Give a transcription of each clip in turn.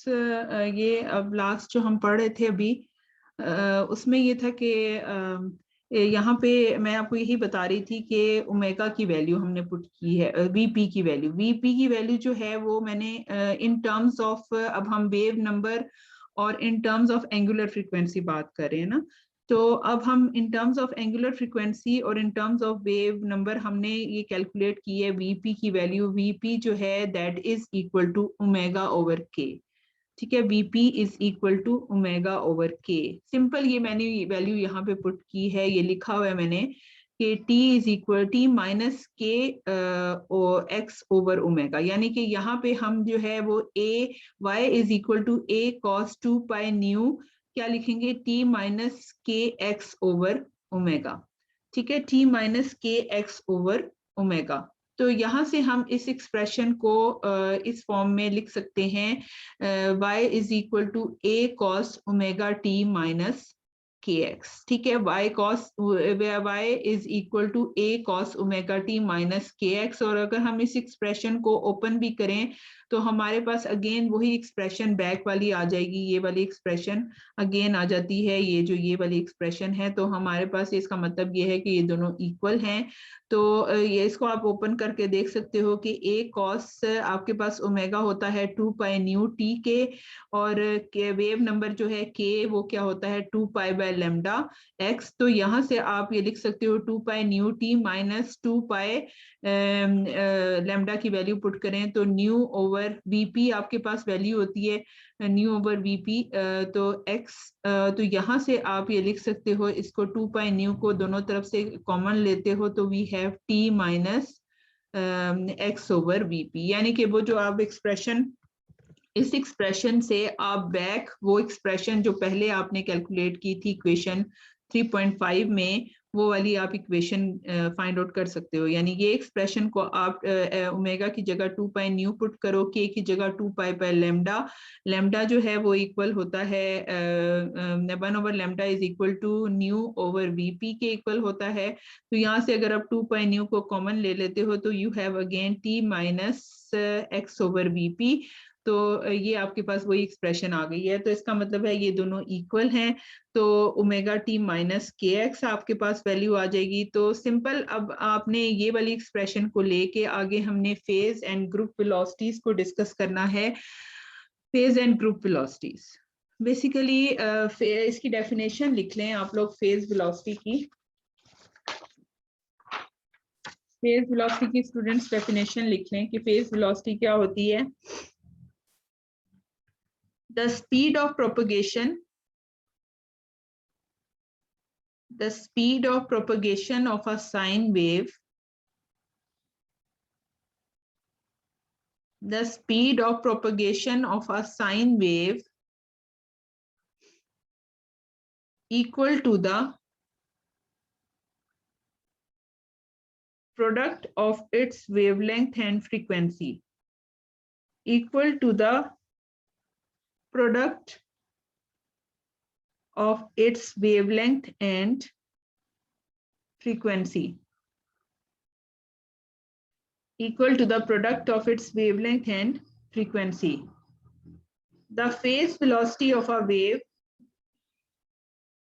ये अब लास्ट जो हम पढ़ रहे थे अभी उसमें ये था कि यहाँ पे मैं आपको यही बता रही थी कि ओमेगा की वैल्यू हमने पुट की है, वीपी की वैल्यू जो है वो मैंने इन टर्म्स ऑफ, अब हम वेव नंबर और in terms of angular frequency बात कर रहे हैं ना, तो अब हम in terms of angular frequency और in terms of wave number हमने ये कैलकुलेट की है वीपी की वैल्यू। वीपी जो है that is equal to omega over k, ठीक है। VP is equal to omega over k, simple ये मैंने वैल्यू यहाँ पे पुट की है, ये लिखा हुआ है मैंने कि t is equal t minus k x over omega, यानी कि यहाँ पे हम जो है वो a y is equal to a cos 2 pi nu क्या लिखेंगे, t minus k x over omega, ठीक है, t minus k x over omega. तो यहाँ से हम इस एक्सप्रेशन को इस फॉर्म में लिख सकते हैं, y is equal to a cos omega t minus k x, ठीक है। y is equal to a cos omega t minus k x, और अगर हम इस एक्सप्रेशन को ओपन भी करें तो हमारे पास अगेन वही एक्सप्रेशन बैक वाली आ जाएगी, ये वाली एक्सप्रेशन अगेन आ जाती है, ये वाली एक्सप्रेशन है। तो हमारे पास इसका मतलब ये है कि ये दोनों इक्वल हैं। तो ये इसको आप ओपन करके देख सकते हो कि ए कॉस आपके पास ओमेगा होता है 2 पाई न्यू टी के, और वेव नंबर जो है के वो क्या होता है 2 पाई बाय लेमडा एक्स। तो यहाँ से आप ये लिख सकते हो 2 pi new T minus 2 pi lambda की वैल्यू पुट करें तो न्यू ओवर वीपी आपके पास वैल्यू होती है न्यू ओवर वीपी, तो एक्स, तो यहाँ से आप ये लिख सकते हो इसको 2 पाई न्यू को दोनों तरफ से कॉमन लेते हो तो we have t minus x over v p, यानी कि वो जो आप एक्सप्रेशन, इस एक्सप्रेशन से आप बैक वो एक्सप्रेशन जो पहले आपने कैलकुलेट की थी इक्वेशन 3.5 में, वो वाली आप इक्वेशन फाइंड आउट कर सकते हो। यानी ये एक्सप्रेशन को आप ओमेगा की जगह 2 पाई न्यू पुट करो, के की जगह 2 पाई बाय लेमडा, लेमडा जो है वो इक्वल होता है 1 over lambda is equal to nu over v p के इक्वल होता है। तो यहाँ से अगर आप 2 पाई न्यू को कॉमन ले लेते हो तो you have again T minus x over VP, तो ये आपके पास वही एक्सप्रेशन आ गई है। तो इसका मतलब है ये दोनों इक्वल हैं, तो omega t minus k x आपके पास वैल्यू आ जाएगी। तो सिंपल, अब आपने ये वाली एक्सप्रेशन को लेके आगे हमने फेज एंड ग्रुप वेलोसिटीज को डिस्कस करना है। Phase and group velocities basically इसकी डेफिनेशन लिख लें आप लोग फेज वेलोसिटी की। फेज वेलोसिटी की स्टूडेंट्स डेफिनेशन लिख लें कि फेज वेलोसिटी क्या होती है। The speed of propagation of a sine wave, the speed of propagation of a sine wave equal to the product of its wavelength and frequency, equal to the product of its wavelength and frequency, equal to the product of its wavelength and frequency. The phase velocity of a wave,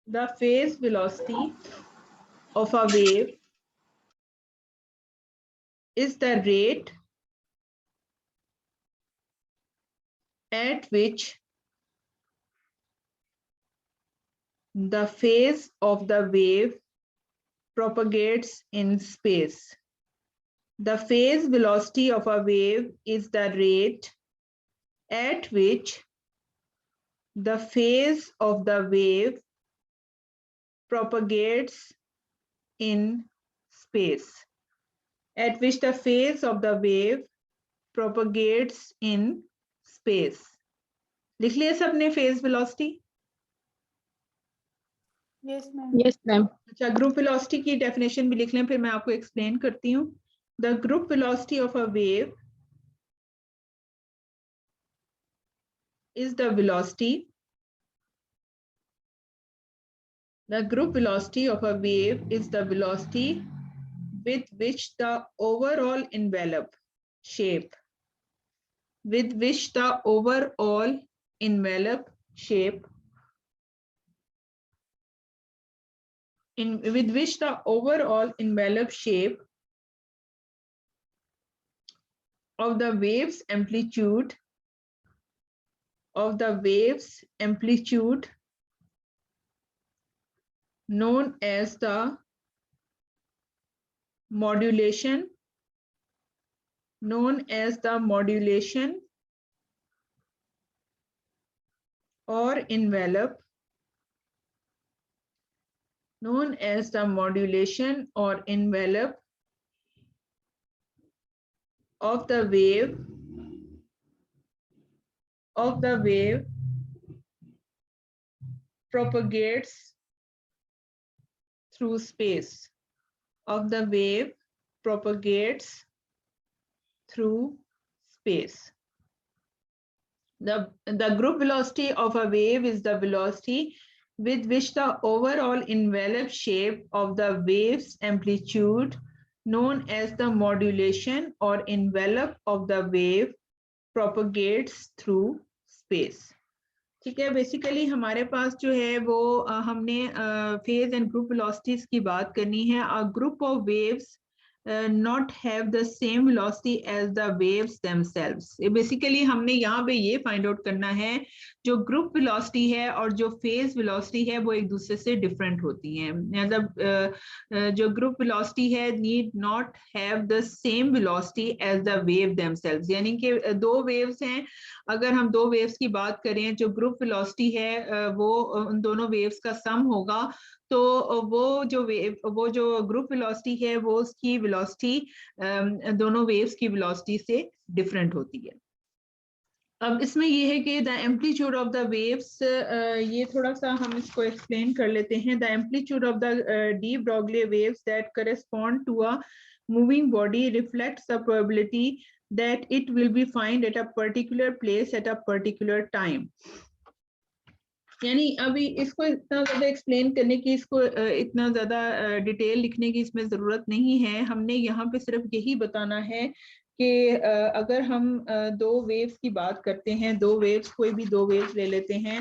the phase velocity of a wave is the rate at which the phase of the wave propagates in space. The phase velocity of a wave is the rate at which the phase of the wave propagates in space. At which the phase of the wave propagates in space. लिख लिया सबने phase velocity? Yes ma'am. Yes ma'am. अच्छा, group velocity की definition भी लिख लें, फिर मैं आपको एक्सप्लेन करती हूँ। The group velocity of a wave is the velocity, the group velocity of a wave is the velocity with which the overall envelope shape, with which the overall envelope shape with which the overall envelope shape of the wave's amplitude known as the modulation or envelope of the wave propagates through space. The group velocity of a wave is the velocity with which the overall envelope shape of the wave's amplitude known as the modulation or envelope of the wave propagates through space. ठीक है, basically हमारे पास जो है वो हमने phase and group velocities की बात करनी है. A group of waves not have the same velocity as the waves themselves. Basically हमने यहाँ पे ये फाइंड आउट करना है जो ग्रुप वेलोसिटी है और जो फेज वेलोसिटी है वो एक दूसरे से डिफरेंट होती हैं. मतलब जो ग्रुप वेलोसिटी है need not have the same velocity as the wave themselves. यानी कि दो वेव्स हैं, अगर हम दो वेव्स की बात करें, जो ग्रुप वेलोसिटी है वो उन दोनों वेव्स का सम होगा, तो वो जो ग्रुप वेलोसिटी है वो उसकी वेलोसिटी दोनों वेव्स की वेलोसिटी से डिफरेंट होती है. अब इसमें ये है कि the amplitude of the waves, ये थोड़ा सा हम इसको एक्सप्लेन कर लेते हैं. The amplitude of the de Broglie waves that correspond to a moving body reflects the probability that it will be found at a particular place at a particular time. यानी अभी इसको इतना ज्यादा एक्सप्लेन करने की, इसको इतना ज्यादा डिटेल लिखने की इसमें जरूरत नहीं है. हमने यहाँ पे सिर्फ यही बताना है कि अगर हम दो वेव्स की बात करते हैं, दो वेव्स, कोई भी दो वेव्स ले लेते हैं,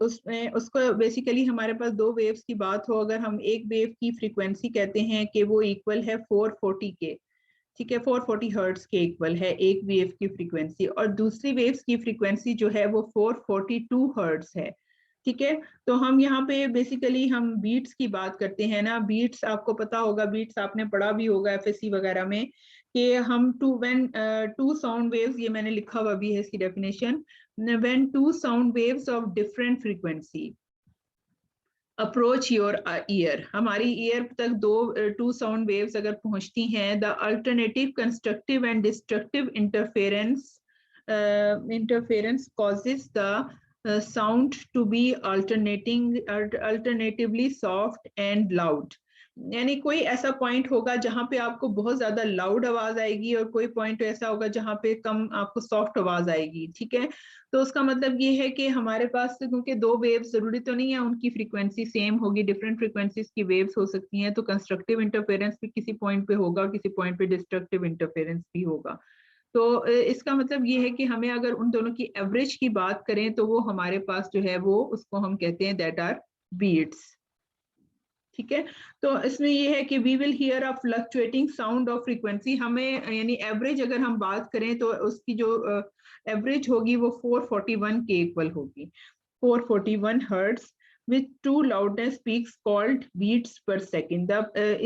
उसमें उसको बेसिकली हमारे पास दो वेव्स की बात हो, अगर हम एक वेव की फ्रीक्वेंसी कहते हैं कि वो इक्वल है 440 के, ठीक है, 440 हर्ट्ज के इक्वल है एक वेव की फ्रीक्वेंसी, और दूसरी वेव्स की फ्रीक्वेंसी जो है वो 442 हर्ट्ज है. ठीक है, तो हम यहाँ पे बेसिकली हम बीट्स की बात करते हैं ना. बीट्स आपको पता होगा, बीट्स आपने पढ़ा भी होगा एफएससी वगैरह में, कि हम टू साउंड वेव्स, ये मैंने लिखा हुआ भी है इसकी definition, when two sound waves of different frequency approach your ear, हमारी ईयर तक टू साउंड वेव्स अगर पहुंचती हैं, the alternative constructive and destructive interference causes the sound to be alternatively soft and loud. यानी कोई ऐसा पॉइंट होगा जहां पे आपको बहुत ज्यादा लाउड आवाज आएगी और कोई पॉइंट ऐसा होगा जहां पे कम आपको सॉफ्ट आवाज आएगी. ठीक है, तो उसका मतलब ये है कि हमारे पास, क्योंकि दो वेव्स जरूरी तो नहीं है उनकी फ्रीक्वेंसी सेम होगी, डिफरेंट फ्रीक्वेंसीज की वेव्स हो सकती हैं, तो कंस्ट्रक्टिव इंटरफेरेंस भी किसी पॉइंट पे होगा, किसी पॉइंट पे डिस्ट्रक्टिव इंटरफेरेंस भी होगा. तो इसका मतलब ये है कि हमें अगर उन दोनों की एवरेज की बात करें तो वो हमारे पास जो है वो, उसको हम कहते हैं दैट आर बीट्स. ठीक है, तो इसमें ये है कि we will hear a fluctuating sound of frequency. हमें यानी एवरेज अगर हम बात करें तो उसकी जो एवरेज होगी वो 441 के इक्वल होगी, 441 hertz with two loudness peaks called beats per second.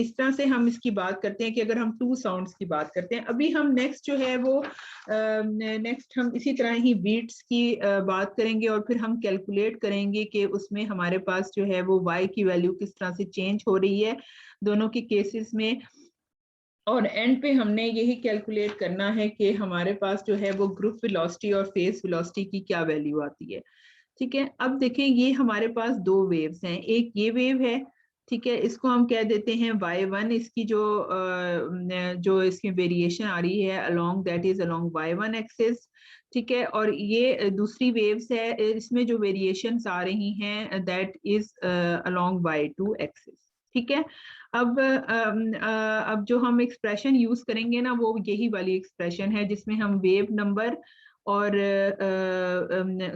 इस तरह से हम इसकी बात करते हैं कि अगर हम टू साउंड्स की बात करते हैं. अभी हम नेक्स्ट जो है वो नेक्स्ट हम इसी तरह ही बीट्स की बात करेंगे और फिर हम कैलकुलेट करेंगे कि उसमें हमारे पास जो है वो y की वैल्यू किस तरह से चेंज हो रही है दोनों के केसेस में, और एंड पे हमने यही कैलकुलेट करना है कि हमारे पास जो है वो ग्रुप वेलोसिटी और फेज वेलोसिटी की क्या वैल्यू आती है. ठीक है, अब देखें ये हमारे पास दो वेव्स हैं, एक ये वेव है, ठीक है, इसको हम कह देते हैं y1, इसकी जो इसकी वेरिएशन आ रही है along, that is along y1 axis. ठीक है, और ये दूसरी वेव्स है, इसमें जो वेरिएशंस आ रही हैं that is along y2 axis. ठीक है, अब जो हम एक्सप्रेशन यूज करेंगे ना वो यही वाली एक्सप्रेशन है जिसमें हम वेव नंबर और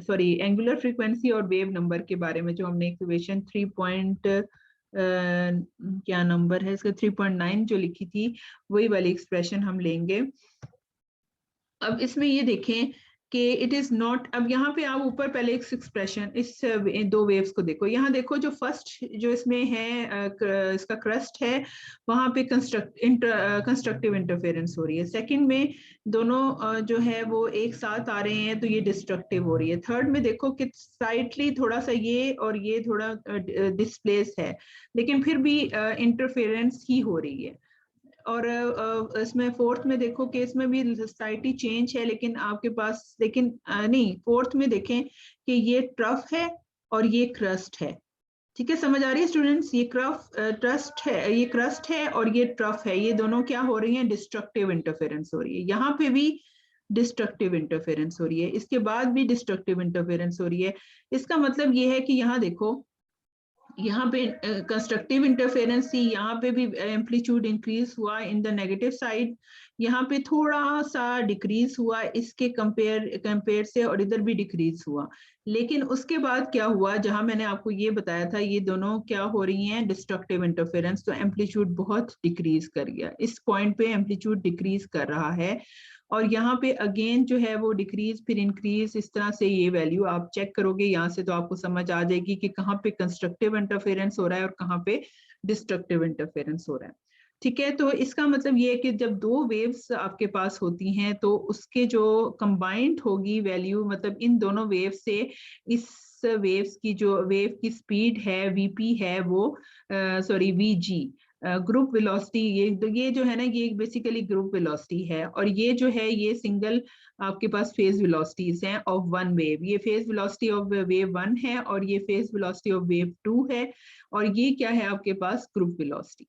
सॉरी एंगुलर फ्रीक्वेंसी और वेव नंबर के बारे में जो हमने इक्वेशन 3 क्या नंबर है इसका 3.9 जो लिखी थी, वही वाली एक्सप्रेशन हम लेंगे। अब इसमें ये देखें कि इट इज नॉट, अब यहाँ पे आप ऊपर पहले एक एक्सप्रेशन इस दो वेव्स को देखो, यहाँ देखो जो फर्स्ट जो इसमें है इसका क्रस्ट है, वहां पे कंस्ट्रक्टिव इंटरफेरेंस हो रही है। सेकंड में दोनों जो है वो एक साथ आ रहे हैं तो ये डिस्ट्रक्टिव हो रही है। थर्ड में देखो कि स्लाइटली थोड़ा सा ये और ये थोड़ा डिस्प्लेस है, लेकिन फिर भी इंटरफेरेंस ही हो रही है। और इसमें फोर्थ में देखो कि इसमें भी सोसाइटी चेंज है, लेकिन आपके पास, लेकिन नहीं, फोर्थ में देखें कि ये ट्रफ है और ये क्रस्ट है। ठीक है, समझ आ रही है स्टूडेंट्स? ये ट्रस्ट है, ये क्रस्ट है और ये ट्रफ है, ये दोनों क्या हो रही हैं? डिस्ट्रक्टिव इंटरफेरेंस हो रही है। यहाँ पे भी डिस्ट्रक्टिव इंटरफेरेंस हो रही है, इसके बाद भी डिस्ट्रक्टिव इंटरफेरेंस हो रही है। इसका मतलब ये है कि यहाँ देखो, यहाँ पे कंस्ट्रक्टिव इंटरफेरेंस थी, यहाँ पे भी एम्पलीट्यूड इंक्रीज हुआ इन द नेगेटिव साइड, यहाँ पे थोड़ा सा डिक्रीज हुआ इसके कंपेयर से, और इधर भी डिक्रीज हुआ। लेकिन उसके बाद क्या हुआ, जहां मैंने आपको ये बताया था ये दोनों क्या हो रही हैं? डिस्ट्रक्टिव इंटरफेरेंस, तो एम्पलीट्यूड बहुत डिक्रीज कर गया, इस पॉइंट पे एम्पलीट्यूड डिक्रीज कर रहा है। और यहाँ पे अगेन जो है वो डिक्रीज फिर इंक्रीज, इस तरह से ये वैल्यू आप चेक करोगे यहाँ से तो आपको समझ आ जाएगी कि कहाँ पे कंस्ट्रक्टिव इंटरफेरेंस हो रहा है और कहाँ पे डिस्ट्रक्टिव इंटरफेरेंस हो रहा है। ठीक है, तो इसका मतलब ये है कि जब दो वेव्स आपके पास होती हैं तो उसके जो कंबाइंड होगी वैल्यू, मतलब इन दोनों वेव से इस वेव्स की जो वेव की स्पीड है वीपी है वो सॉरी वीजी, ग्रुप वेलोसिटी, ये जो है ना, ये बेसिकली ग्रुप वेलोसिटी है। और ये जो है ये सिंगल आपके पास फेज वेलोसिटीज हैं ऑफ वन वेव, ये फेज वेलोसिटी ऑफ वेव 1 है और ये फेज वेलोसिटी ऑफ वेव 2 है, और ये क्या है आपके पास? Group velocity.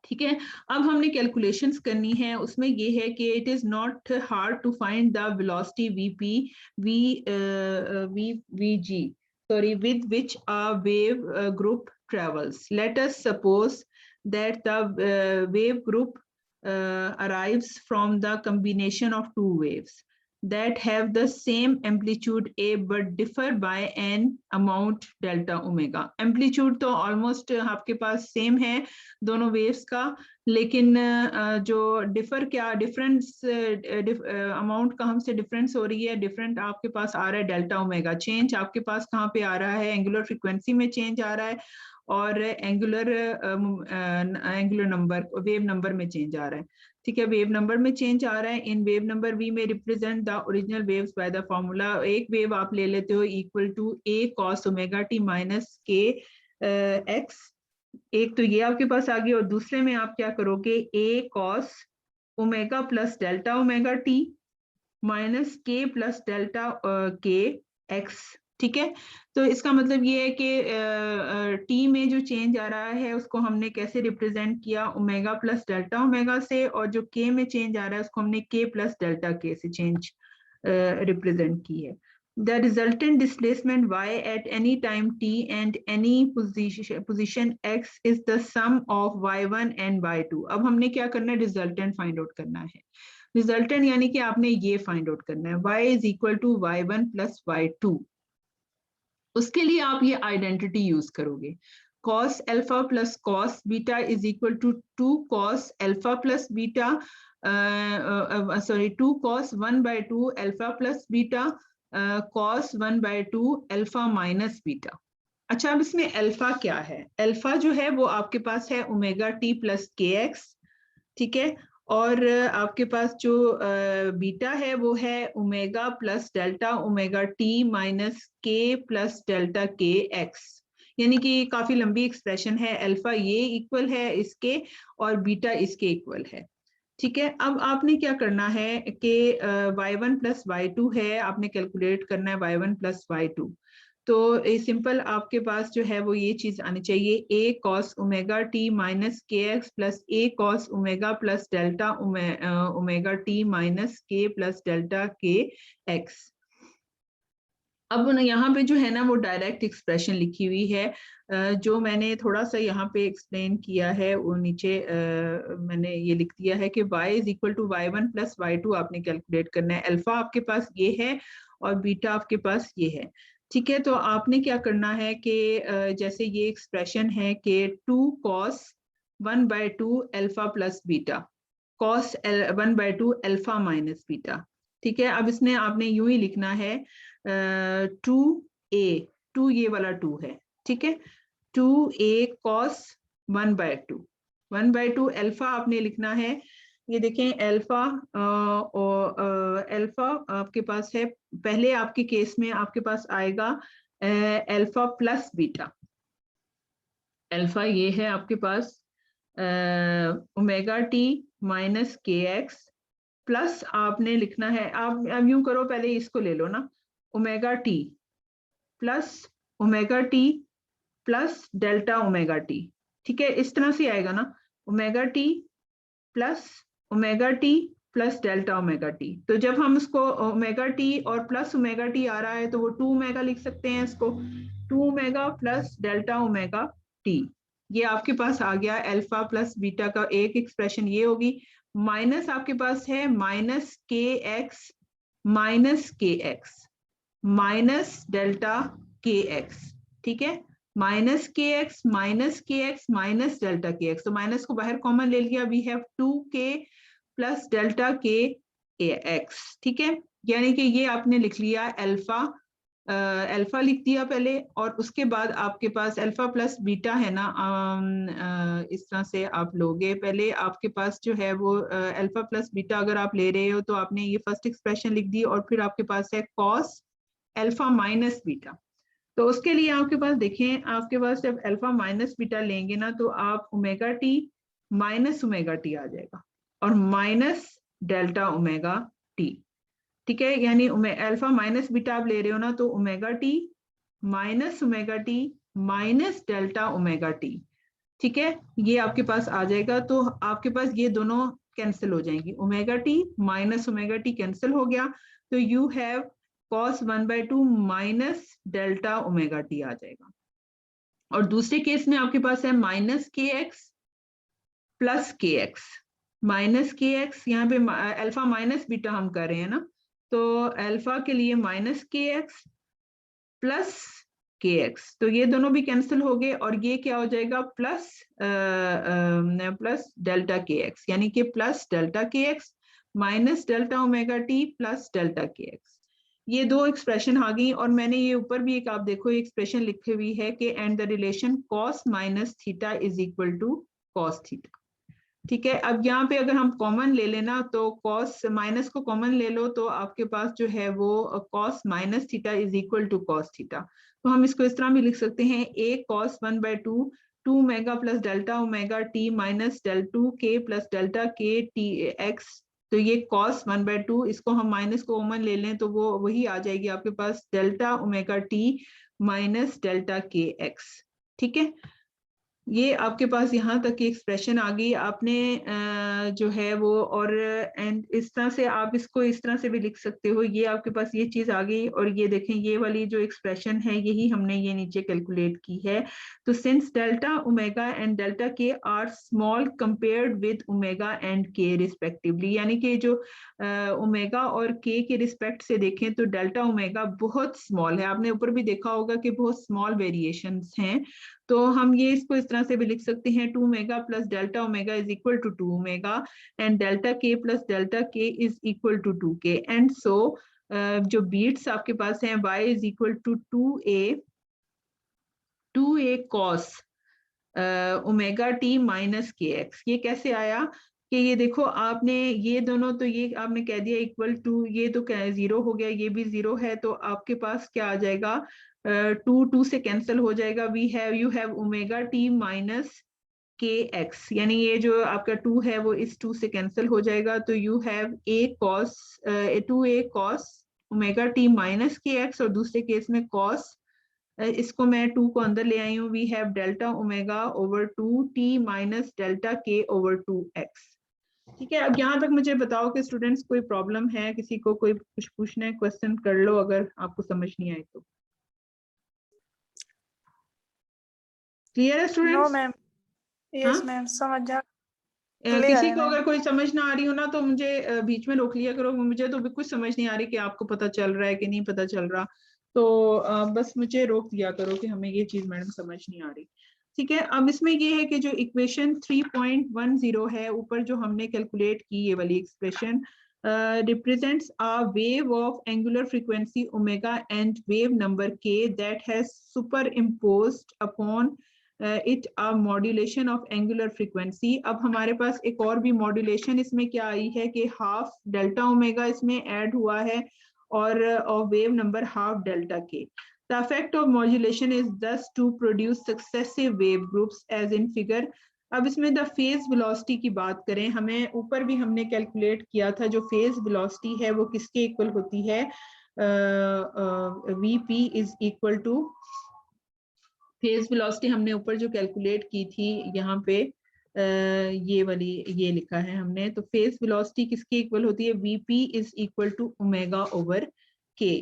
ठीक है, अब हमने कैलकुलेशंस करनी है, उसमें ये है कि it is not hard to find the velocity v p v g sorry with which a wave group travels. Let us suppose that the wave group arrives from the combination of two waves that have the same amplitude a but differ by an amount delta omega. Amplitude तो almost आपके पास same है दोनों waves का, लेकिन जो difference amount का हमसे difference हो रही है, डिफरेंट आपके पास आ रहा है डेल्टा ओमेगा। चेंज आपके पास कहाँ पे आ रहा है? एंगुलर फ्रीक्वेंसी में चेंज आ रहा है और एंगुलर नंबर, वेव नंबर में चेंज आ रहा है। ठीक है, वेव नंबर में चेंज आ रहा है। इन वेव नंबर वी में represent the original waves by the formula. एक वेव आप ले लेते हो equal to a cos omega t minus k x, एक तो ये आपके पास आ गई, और दूसरे में आप क्या करोगे? A cos omega plus delta omega t minus k plus delta k x. ठीक है, तो इसका मतलब ये है कि टी में जो चेंज आ रहा है उसको हमने कैसे रिप्रेजेंट किया? ओमेगा प्लस डेल्टा ओमेगा से, और जो के में चेंज आ रहा है उसको हमने के प्लस डेल्टा के से चेंज रिप्रेजेंट की है। The resultant displacement y at any time t and any position x is the sum of y1 and y2. अब हमने क्या करना है? रिजल्टेंट फाइंड आउट करना है। रिजल्टेंट यानी कि आपने ये फाइंड आउट करना है, y is equal to y1 plus y2। उसके लिए आप ये आइडेंटिटी यूज करोगे, cos alpha plus cos beta is equal to 2 cos alpha plus beta, sorry 2 cos 1/2 alpha plus beta cos 1/2 alpha minus beta. अच्छा, अब इसमें अल्फा क्या है? अल्फा जो है वो आपके पास है ओमेगा टी प्लस के एक्स। ठीक है, और आपके पास जो बीटा है वो है omega plus delta omega t minus k plus delta k x, यानी कि काफी लंबी एक्सप्रेशन है। अल्फा ये इक्वल है इसके और बीटा इसके इक्वल है। ठीक है, अब आपने क्या करना है कि y1 प्लस y2 है, आपने कैलकुलेट करना है y1 प्लस y2। तो सिंपल आपके पास जो है वो ये चीज आनी चाहिए, a cos omega t minus k x plus a cos omega plus delta omega t minus k plus delta k x. अब यहाँ पे जो है ना वो डायरेक्ट एक्सप्रेशन लिखी हुई है, जो मैंने थोड़ा सा यहाँ पे एक्सप्लेन किया है वो नीचे मैंने ये लिख दिया है कि y is equal to y1 plus y2 आपने कैलकुलेट करना है। अल्फा आपके पास ये है और बीटा आपके पास ये है। ठीक है, तो आपने क्या करना है कि जैसे ये एक्सप्रेशन है कि 2 cos 1/2 alpha plus beta, cos 1/2 alpha minus beta. ठीक है, अब इसने आपने यूं ही लिखना है 2a, 2 ये वाला 2 है। ठीक है, 2a cos 1/2, 1/2 अल्फा आपने लिखना है। ये देखें अल्फा और अल्फा आपके पास है, पहले आपके केस में आपके पास आएगा अल्फा प्लस बीटा। अल्फा ये है आपके पास omega t minus k x plus आपने लिखना है, आप अब यूं करो पहले इसको ले लो ना, omega T plus omega T plus delta omega T. ठीक है, इस तरह से आएगा ना, omega T plus delta omega T. तो जब हम इसको ओमेगा टी और प्लस ओमेगा टी आ रहा है तो वो 2 ओमेगा लिख सकते हैं इसको, 2 omega plus delta omega T. ये आपके पास आ गया अल्फा प्लस बीटा का एक एक्सप्रेशन ये होगी। माइनस आपके पास है minus k x minus delta k x. ठीक है, minus k x minus delta k x, तो माइनस को बाहर कॉमन ले लिया, we have 2k plus delta k x. ठीक है, यानी कि ये आपने लिख लिया अल्फा, अल्फा लिख दिया पहले और उसके बाद आपके पास अल्फा प्लस बीटा है ना, इस तरह से आप लोगे। पहले आपके पास जो है वो अल्फा प्लस बीटा अगर आप ले रहे हो तो आपने ये फर्स्ट एक्सप्रेशन लिख दी और फिर आपके पास है कॉस अल्फा माइनस बीटा। तो उसके लिए आपके पास देखें, आपके पास जब अल्फा माइनस बीटा लेंगे ना तो आप omega t minus omega t आ जाएगा और माइनस डेल्टा ओमेगा टी। ठीक है, यानी अल्फा माइनस बीटा आप ले रहे हो ना तो omega t minus delta omega T. ठीक है, ये आपके पास आ जाएगा, तो आपके पास ये दोनों कैंसिल हो जाएंगी, omega t minus omega t cancel हो गया, तो you have cos 1/2 minus delta omega t आ जाएगा। और दूसरे केस में आपके पास है माइनस के एक्स प्लस के एक्स, माइनस के एक्स, यहाँ पे अल्फा माइनस बीटा हम कर रहे हैं ना, तो अल्फा के लिए माइनस के एक्स प्लस के एक्स, तो ये दोनों भी कैंसिल हो गए और ये क्या हो जाएगा plus plus delta k x, यानी कि plus delta k x minus delta omega T plus delta k x. ये दो एक्सप्रेशन आ गई और मैंने ये ऊपर भी एक आप देखो एक्सप्रेशन लिखी हुई है कि and the relation cos minus theta is equal to cos theta. ठीक है, अब यहाँ पे अगर हम कॉमन ले लेना तो कॉस माइनस को कॉमन ले लो तो आपके पास जो है वो cos minus theta is equal to cos theta. तो हम इसको इस तरह भी लिख सकते हैं, a cos 1/2 2 omega plus delta omega t minus del 2k plus delta k t x. तो ये cos 1/2, इसको हम माइनस को कॉमन ले लें तो वो वही आ जाएगी आपके पास delta omega t minus delta k x. ठीक है, ये आपके पास यहाँ तक की एक्सप्रेशन आ गई। आपने जो है वो और एंड इस तरह से आप इसको इस तरह से भी लिख सकते हो, ये आपके पास ये चीज आ गई और ये देखें ये वाली जो एक्सप्रेशन है यही हमने ये नीचे कैलकुलेट की है। तो since delta omega and delta k are small compared with omega and k respectively, यानी कि जो ओमेगा और के रिस्पेक्ट से देखें तो डेल्टा ओमेगा बहुत स्मॉल है, आपने ऊपर भी देखा होगा कि बहुत स्मॉल वेरिएशंस हैं। तो हम ये इसको इस तरह से भी लिख सकते हैं 2 omega plus delta omega is equal to 2 omega and delta k plus delta k is equal to 2k and so जो बीट्स आपके पास हैं y is equal to 2a cos omega t minus k x. ये कैसे आया कि ये देखो आपने ये दोनों तो ये आपने कह दिया इक्वल टू, ये तो क्या जीरो हो गया, ये भी जीरो है, तो आपके पास क्या आ जाएगा 2 से कैंसिल हो जाएगा, you have omega t minus k x, यानी ये जो आपका 2 है वो इस 2 से कैंसिल हो जाएगा, तो you have a cos 2a cos omega t minus k x और दूसरे केस में कॉस, इसको मैं 2 को अंदर ले आई हूँ, we have delta omega over 2t minus delta k over 2x। ठीक है, अब यहाँ तक मुझे बताओ कि स्टूडेंट्स कोई प्रॉब्लम है, किसी को कोई कुछ पूछना है, क्वेश्चन कर लो अगर आपको समझ नहीं आए तो। क्लियर है नो स्टूडेंट्स? मैम, हाँ, यस मैम, समझ जा, क्लियर किसी है को मैम। अगर कोई समझ ना आ रही हो ना तो मुझे बीच में रोक लिया करो, मुझे तो बिल्कुल समझ नहीं आ रही कि आपको पता चल रहा है कि नहीं पता चल रहा, तो बस मुझे रोक दिया करो कि हमें ये चीज मैडम समझ नहीं आ रही। ठीक है, अब इसमें ये है कि जो इक्वेशन 3.10 है ऊपर जो हमने कैलकुलेट की, ये वाली expression represents a wave of angular frequency omega and wave number k that has superimposed upon it a modulation of angular frequency. अब हमारे पास एक और भी मॉड्यूलेशन इसमें क्या आई है कि हाफ डेल्टा ओमेगा इसमें ऐड हुआ है और wave number half delta k. The effect of modulation is thus to produce successive wave groups as in figure. अब इसमें द फेज वेलोसिटी की बात करें, हमें ऊपर भी हमने कैलकुलेट किया था, जो फेज वेलोसिटी है वो किसके इक्वल होती है, VP is equal to, phase velocity हमने ऊपर जो कैलकुलेट की थी यहाँ पे ये वाली ये लिखा है हमने, तो फेज वेलोसिटी किसके इक्वल होती है, VP is equal to omega over k.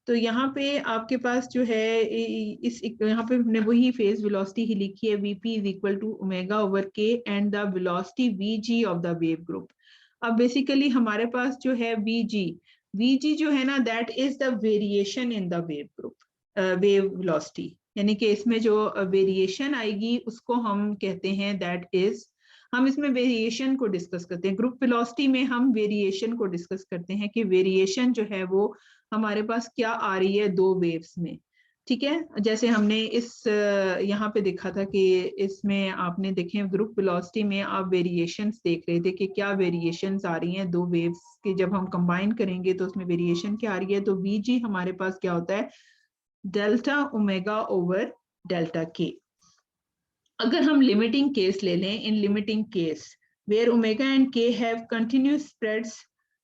तो यहाँ पे आपके पास जो है इस यहाँ पे हमने वही फेज वेलोसिटी ही लिखी है, VP is equal to omega over k and the velocity v g of the wave group. अब बेसिकली हमारे पास जो है वीजी, वीजी जो है ना that is the variation in the wave group, wave velocity, यानी कि इसमें जो वेरिएशन आएगी उसको हम कहते हैं दैट इज, हम इसमें वेरिएशन को डिस्कस करते हैं, ग्रुप वेलोसिटी में हम वेरिएशन को डिस्कस करते हैं कि वेरिएशन जो है वो हमारे पास क्या आ रही है दो वेव्स में। ठीक है, जैसे हमने इस यहाँ पे देखा था कि इसमें आपने देखे ग्रुप वेलोसिटी में आप वेरिएशंस देख रहे थे कि क्या वेरिएशंस आ रही हैं दो वेव्स के, जब हम कंबाइन करेंगे तो उसमें वेरिएशन क्या आ रही है, तो वीजी हमारे पास क्या होता है, डेल्टा ओमेगा ओवर डेल्टा के। अगर हम लिमिटिंग केस ले लें, in limiting case where omega and k have continuous spreads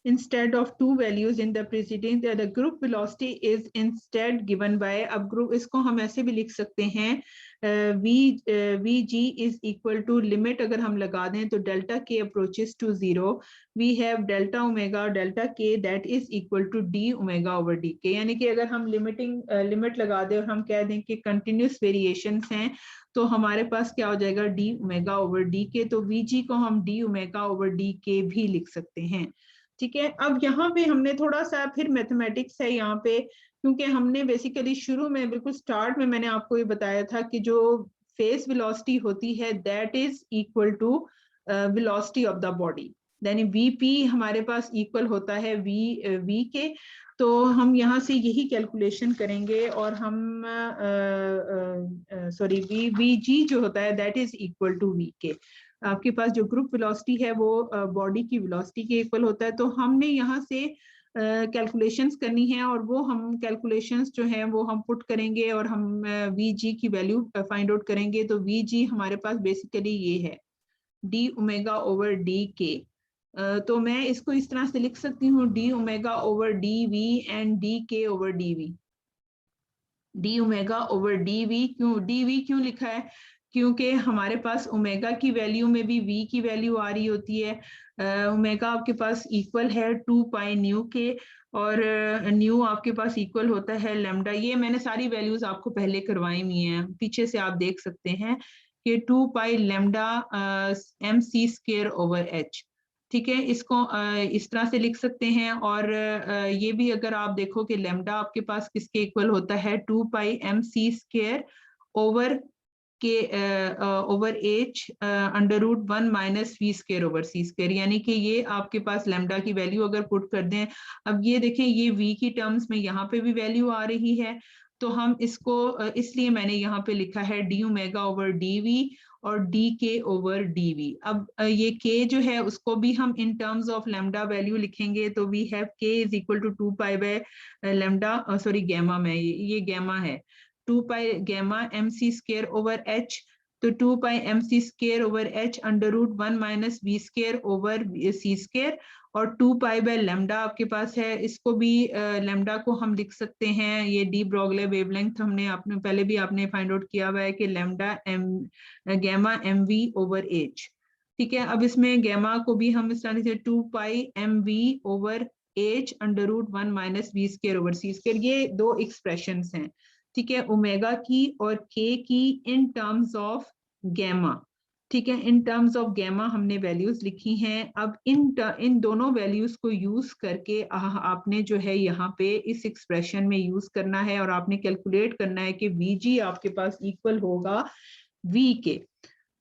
instead of two values in the preceding, the group velocity is instead given by, अब ग्रुप इसको हम ऐसे भी लिख सकते हैं v g is equal to limit अगर हम लगा दें तो delta k approaches to zero, we have delta omega delta k that is equal to d omega over d k. यानी कि अगर हम लिमिट लगा दें और हम कह दें कि कंटिन्यूस वेरिएशंस हैं तो हमारे पास क्या हो जाएगा, डी ओमेगा ओवर डी के, तो वीजी को हम डी ओमेगा ओवर डी के भी लिख सकते हैं। ठीक है, अब यहाँ पे हमने थोड़ा सा फिर मैथमेटिक्स है यहाँ पे, क्योंकि हमने बेसिकली शुरू में बिल्कुल स्टार्ट में मैंने आपको ये बताया था कि जो फेस वेलोसिटी होती है that is equal to velocity of the body, यानी वीपी हमारे पास इक्वल होता है वी के। तो हम यहाँ से यही कैलकुलेशन करेंगे और हम सॉरी वी जी जो होता है that is equal to v k. आपके पास जो ग्रुप वेलोसिटी है वो बॉडी की वेलोसिटी के इक्वल होता है, तो हमने यहाँ से कैलकुलेशंस करनी है और वो हम कैलकुलेशंस जो है वो हम पुट करेंगे और हम वी जी की वैल्यू फाइंड आउट करेंगे। तो वी जी हमारे पास बेसिकली ये है डी ओमेगा ओवर डी के। तो मैं इसको इस तरह से लिख सकती हूँ d omega over d v and d k over d v, d omega over d v. क्यों लिखा है, क्योंकि हमारे पास ओमेगा की वैल्यू में भी वी की वैल्यू आ रही होती है। ओमेगा आपके पास इक्वल है 2 पाई न्यू के और न्यू आपके पास इक्वल होता है लेमडा। ये मैंने सारी वैल्यूज आपको पहले करवाई हुई हैं, पीछे से आप देख सकते हैं कि 2 pi lambda m c square over h. ठीक है, इसको इस तरह से लिख सकते हैं और ये भी अगर आप देखो कि लेमडा आपके पास किसके इक्वल होता है, 2 pi m c square over k over h under root 1 minus v square over c square. यानी कि ये आपके पास लेमडा की वैल्यू अगर पुट कर दें, अब ये देखें ये वी की टर्म्स में यहाँ पे भी वैल्यू आ रही है, तो हम इसको इसलिए मैंने यहाँ पे लिखा है d omega over d v और d k over d v. अब ये के जो है उसको भी हम in terms of lambda value लिखेंगे, तो we have k is equal to 2 pi by lambda sorry gamma में ये गैमा है 2 pi gamma m c square over h, तो 2 pi m c square over h under root 1 minus v square over c square और 2 pi by lambda आपके पास है, इसको भी lambda को हम लिख सकते हैं, ये डी ब्रोगले वेवलेंथ हमने आपने पहले भी आपने फाइंड आउट किया हुआ है कि lambda m gamma m v over h. ठीक है, अब इसमें गैमा को भी हम इस तरह से 2 pi m v over h under root 1 minus v square over c square, ये दो एक्सप्रेशंस हैं, ठीक है, ओमेगा की और के की इन टर्म्स ऑफ गैमा। ठीक है, इन टर्म्स ऑफ गैमा हमने वैल्यूज लिखी हैं। अब इन दोनों वैल्यूज को यूज करके आपने जो है यहाँ पे इस एक्सप्रेशन में यूज करना है और आपने कैलकुलेट करना है कि वीजी आपके पास इक्वल होगा वी के,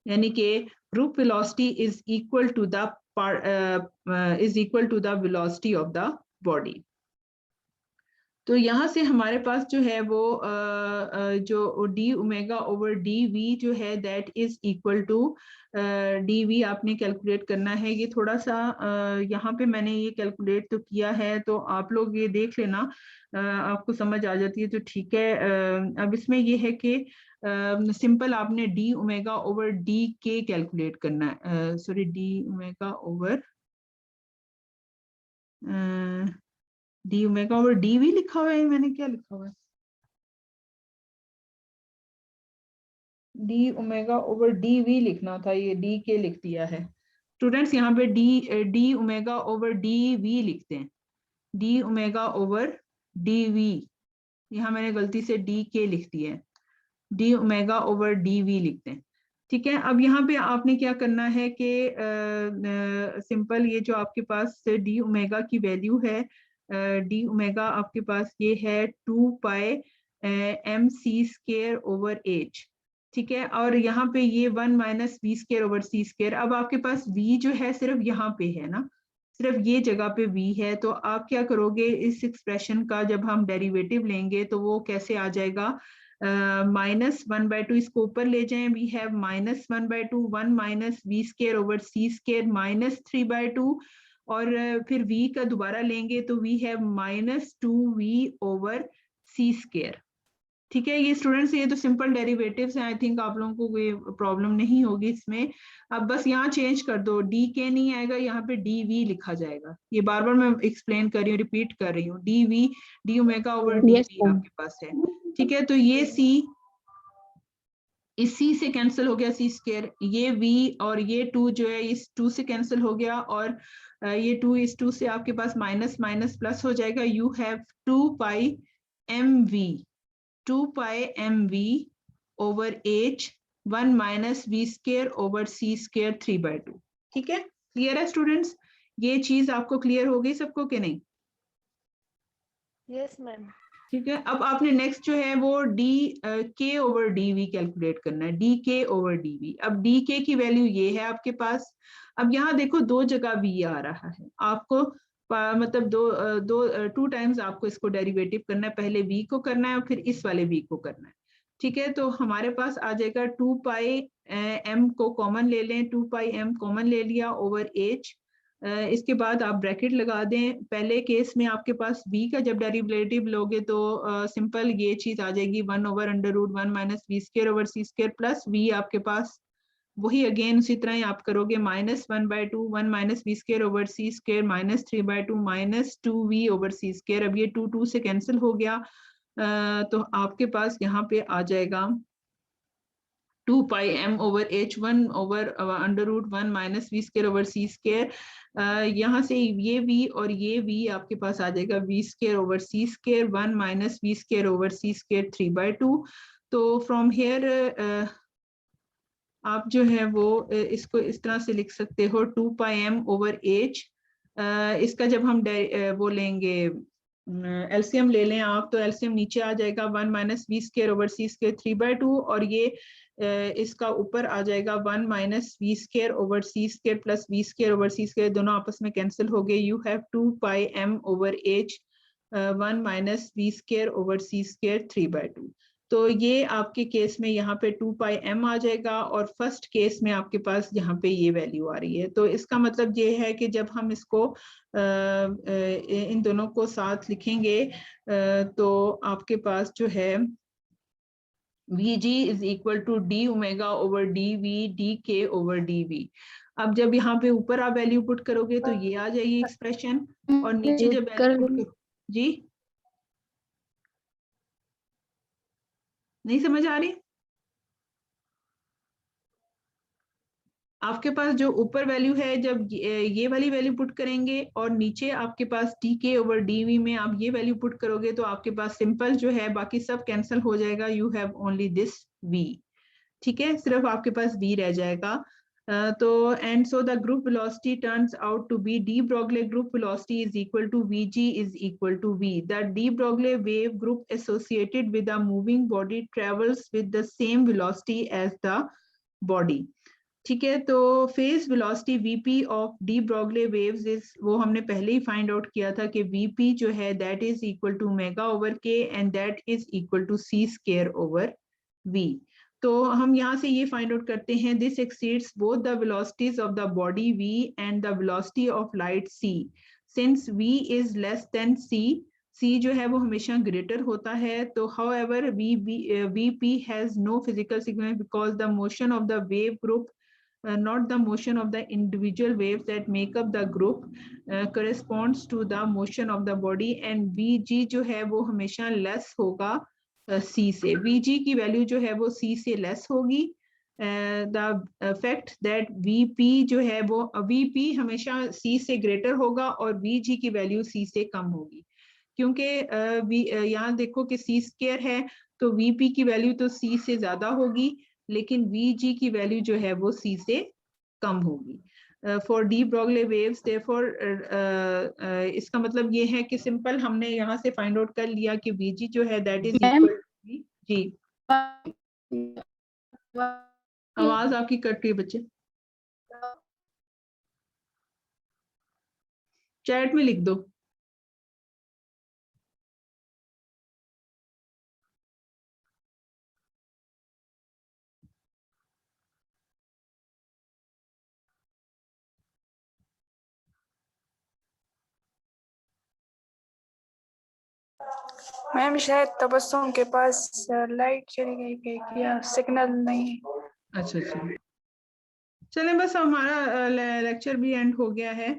यानी कि group velocity is equal to the velocity of the body. तो यहाँ से हमारे पास जो है वो जो d omega over d v जो है that is equal to d v आपने कैलकुलेट करना है। ये थोड़ा सा यहाँ पे मैंने ये कैलकुलेट तो किया है, तो आप लोग ये देख लेना, आपको समझ आ जाती है तो ठीक है। अब इसमें ये है कि सिंपल आपने d omega over d k calculate करना है, sorry d omega over d omega over d v लिखा हुआ है, मैंने क्या लिखा हुआ है, d omega over d v लिखना था, ये डी के लिख दिया है। स्टूडेंट्स यहाँ पे d omega over d v लिखते हैं, d omega over d v, यहाँ मैंने गलती से डी के लिख दिया है, d omega over d v लिखते हैं। ठीक है, अब यहाँ पे आपने क्या करना है कि सिंपल ये जो आपके पास डी ओमेगा की वैल्यू है, डी ओमेगा आपके पास ये है 2 pi m c square over h. ठीक है, और यहाँ पे ये 1 minus v square over c square. अब आपके पास v जो है सिर्फ यहाँ पे है ना, सिर्फ ये जगह पे v है, तो आप क्या करोगे, इस एक्सप्रेशन का जब हम डेरिवेटिव लेंगे तो वो कैसे आ जाएगा, -1/2 इसको ऊपर ले जाएं, we have -1/2 1 minus v square over c square -3/2, और फिर v का दोबारा लेंगे तो we have -2v over c square. ठीक है, ये स्टूडेंट्स ये तो सिंपल डेरिवेटिव्स हैं, आई थिंक आप लोगों को कोई प्रॉब्लम नहीं होगी इसमें। अब बस यहाँ चेंज कर दो, डी के नहीं आएगा, यहाँ पे डी वी लिखा जाएगा। ये बार बार मैं एक्सप्लेन कर रही हूँ, रिपीट कर रही हूँ, d v d omega over d Yes, v ma'am. आपके पास है। ठीक है, तो ये सी इस सी से कैंसिल हो गया सी स्केयर, ये वी और ये 2 जो है इस 2 से कैंसिल हो गया, और ये 2 इस 2 से आपके पास माइनस माइनस प्लस हो जाएगा। You have 2 pi m v 2 pi m v over h 1 minus v square over c square 3/2। ठीक है, क्लियर है स्टूडेंट्स, ये चीज आपको क्लियर हो गई सबको कि नहीं? Yes ma'am. ठीक है, अब आपने नेक्स्ट जो है वो D k over d we calculate करना है, D k over d v. अब डी के की वैल्यू ये है आपके पास। अब यहाँ देखो दो जगह वी आ रहा है आपको, मतलब दो 2 टाइम्स आपको इसको डेरिवेटिव करना है, पहले वी को करना है और फिर इस वाले वी को करना है। ठीक है, तो हमारे पास आ जाएगा 2 पाई एम को कॉमन ले लें, 2 पाई एम कॉमन ले लिया ओवर एच। इसके बाद आप ब्रैकेट लगा दें। पहले केस में आपके पास v का जब डेरिवेटिव लोगे तो सिंपल ये चीज आ जाएगी 1 over under root 1 minus v square over c square plus v आपके पास वही अगेन उसी तरह ही आप करोगे -1/2 1 minus v square over c square -3/2 -2v over c square. अब ये 2 2 से कैंसिल हो गया, तो आपके पास यहाँ पे आ जाएगा 2 pi m over h 1 over under root 1 minus v square over c square. यहाँ से ये v और ये v आपके पास आ जाएगा v square over c square 1 minus v square over c square 3/2। तो फ्रॉम हेयर आप जो है वो इसको इस तरह से लिख सकते हो 2 पाई एम ओवर एच। इसका जब हम वो लेंगे एलसीएम ले लें आप, तो एलसीएम नीचे आ जाएगा 1 minus v square over c square 3/2, और ये इसका ऊपर आ जाएगा 1 minus v square over c square plus v square over c square, दोनों आपस में कैंसिल हो गए। You have 2 pi m over h 1 minus v square over c square 3/2। तो ये आपके केस में यहाँ पे 2 पाई एम आ जाएगा, और फर्स्ट केस में आपके पास यहाँ पे ये वैल्यू आ रही है। तो इसका मतलब ये है कि जब हम इसको इन दोनों को साथ लिखेंगे तो आपके पास जो है Vg is equal to d omega over d v d k over d v. अब जब यहाँ पे ऊपर आप वैल्यू पुट करोगे तो ये आ जाएगी एक्सप्रेशन, और नीचे जब वैल्यू पुट करो, जी नहीं समझ आ रही? आपके पास जो ऊपर वैल्यू है, जब ये वाली वैल्यू पुट करेंगे और नीचे आपके पास dk ओवर dv में आप ये वैल्यू पुट करोगे तो आपके पास सिंपल जो है बाकी सब कैंसिल हो जाएगा, you have only this v। ठीक है, सिर्फ आपके पास v रह जाएगा। तो and so the group velocity turns out to be de Broglie group velocity is equal to vg is equal to v। The de Broglie wave group associated with the moving body travels with the same velocity as the body. ठीक है, तो phase velocity VP of de Broglie waves is, वो हमने पहले ही find out किया था कि v p जो है that is equal to omega over k and that is equal to c square over v. तो हम यहाँ से ये फाइंड आउट करते हैं, this exceeds both the velocities of the body v and the velocity of light c। Since v is less than c, c जो है वो हमेशा ग्रेटर होता है, तो however vp has no physical significance because the motion of the wave group not the motion of the individual waves that make up the group corresponds to the motion of the body, and vg जो है वो हमेशा less होगा c से। vg की value जो है वो c से लेस होगी। the fact that vp जो है वो vp हमेशा c से ग्रेटर होगा और vg की वैल्यू c से कम होगी, क्योंकि यहाँ देखो कि c स्क्वायर है तो vp की वैल्यू तो c से ज्यादा होगी, लेकिन vg की वैल्यू जो है वो c से कम होगी। For D Broglie waves therefore इसका मतलब ये है कि सिंपल हमने यहाँ से फाइंड आउट कर लिया कि vg जो है दैट इज इक्वल टू जी। आवाज आपकी कट रही है बच्चे, चैट में लिख दो। मैम शायद तबस्सुम के पास लाइट चली गई क्या सिग्नल नहीं। अच्छा, चले बस हमारा लेक्चर भी एंड हो गया है।